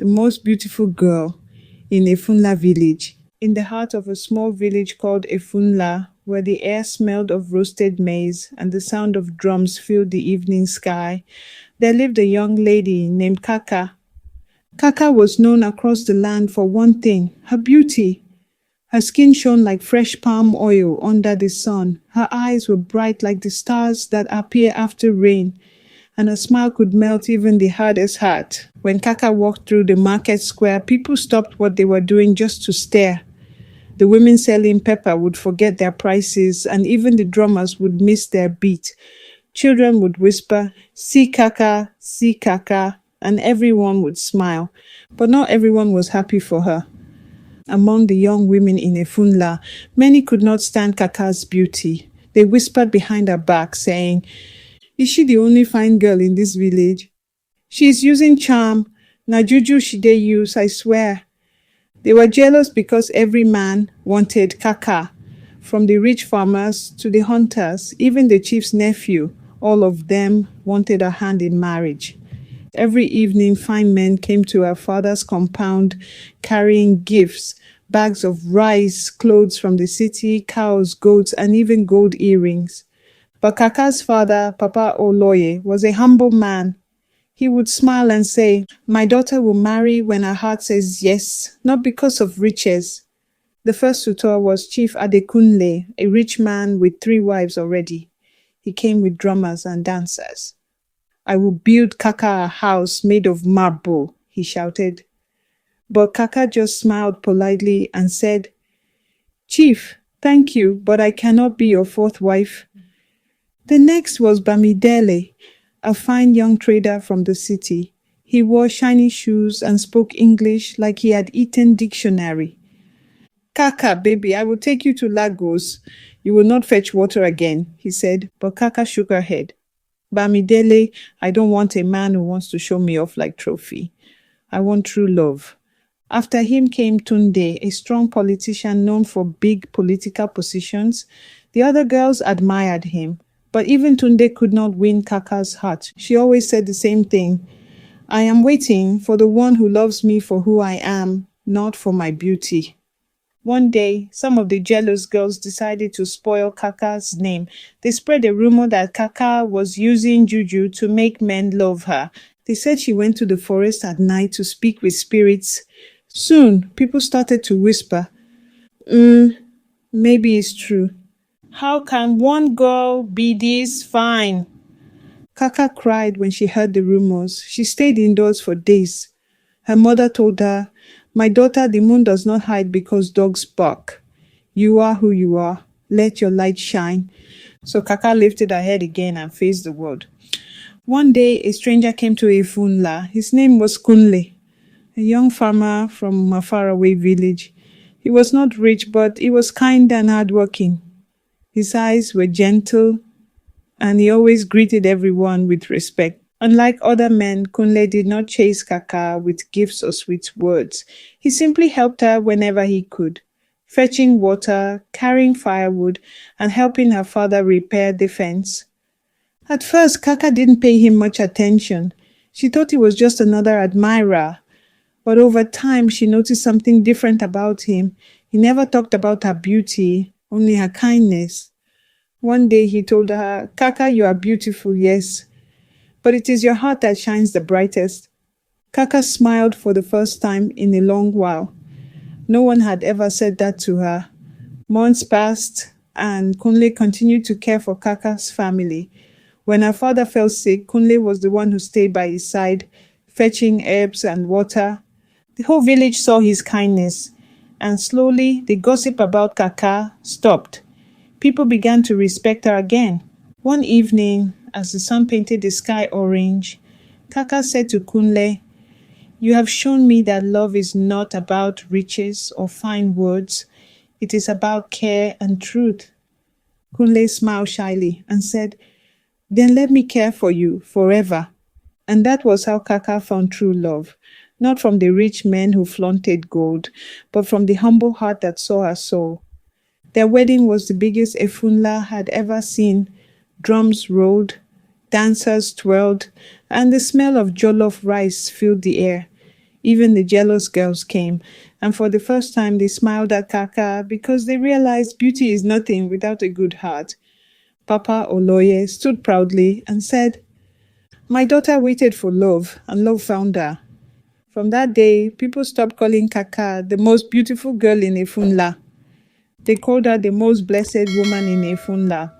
the most beautiful girl in Efunla village. In the heart of a small village called Efunla, where the air smelled of roasted maize and the sound of drums filled the evening sky, there lived a young lady named Kaka. Kaka was known across the land for one thing, her beauty. Her skin shone like fresh palm oil under the sun. Her eyes were bright like the stars that appear after rain, and her smile could melt even the hardest heart. When Kaka walked through the market square, people stopped what they were doing just to stare. The women selling pepper would forget their prices, and even the drummers would miss their beat. Children would whisper, see Kaka, and everyone would smile. But not everyone was happy for her. Among the young women in Efunla, many could not stand Kaka's beauty. They whispered behind her back, saying, "Is she the only fine girl in this village? She is using charm. Na juju she dey use, I swear." They were jealous because every man wanted Kaka. From the rich farmers to the hunters, even the chief's nephew, all of them wanted her hand in marriage. Every evening, fine men came to her father's compound carrying gifts, bags of rice, clothes from the city, cows, goats, and even gold earrings. But Kaka's father, Papa Oloye, was a humble man. He would smile and say, "My daughter will marry when her heart says yes, not because of riches." The first suitor was Chief Adekunle, a rich man with 3 wives already. He came with drummers and dancers. "I will build Kaka a house made of marble," he shouted. But Kaka just smiled politely and said, "Chief, thank you, but I cannot be your 4th wife." The next was Bamidele, a fine young trader from the city. He wore shiny shoes and spoke English like he had eaten dictionary. "Kaka, baby, I will take you to Lagos. You will not fetch water again," he said, but Kaka shook her head. "Bamidele, I don't want a man who wants to show me off like trophy. I want true love." After him came Tunde, a strong politician known for big political positions. The other girls admired him, but even Tunde could not win Kaka's heart. She always said the same thing: "I am waiting for the one who loves me for who I am, not for my beauty." One day, some of the jealous girls decided to spoil Kaka's name. They spread a rumor that Kaka was using juju to make men love her. They said she went to the forest at night to speak with spirits. Soon, people started to whisper, maybe it's true. How can one girl be this fine? Kaka cried when she heard the rumors. She stayed indoors for days. Her mother told her, "My daughter, the moon does not hide because dogs bark. You are who you are. Let your light shine." So Kaka lifted her head again and faced the world. One day, a stranger came to Efunla. His name was Kunle, a young farmer from a faraway village. He was not rich, but he was kind and hardworking. His eyes were gentle, and he always greeted everyone with respect. Unlike other men, Kunle did not chase Kaka with gifts or sweet words. He simply helped her whenever he could, fetching water, carrying firewood, and helping her father repair the fence. At first, Kaka didn't pay him much attention. She thought he was just another admirer. But over time, she noticed something different about him. He never talked about her beauty, only her kindness. One day he told her, "Kaka, you are beautiful, yes, but it is your heart that shines the brightest." Kaka smiled for the first time in a long while. No one had ever said that to her. Months passed, and Kunle continued to care for Kaka's family. When her father fell sick, Kunle was the one who stayed by his side, fetching herbs and water. The whole village saw his kindness, and slowly the gossip about Kaka stopped. People began to respect her again. One evening, as the sun painted the sky orange, Kaka said to Kunle, "You have shown me that love is not about riches or fine words. It is about care and truth." Kunle smiled shyly and said, "Then let me care for you forever." And that was how Kaka found true love, not from the rich men who flaunted gold, but from the humble heart that saw her soul. Their wedding was the biggest Efunla had ever seen. Drums rolled, dancers twirled, and the smell of jollof rice filled the air. Even the jealous girls came, and for the first time they smiled at Kaka because they realized beauty is nothing without a good heart. Papa Oloye stood proudly and said, "My daughter waited for love, and love found her." From that day, people stopped calling Kaka the most beautiful girl in Efunla. They called her the most blessed woman in Efunla.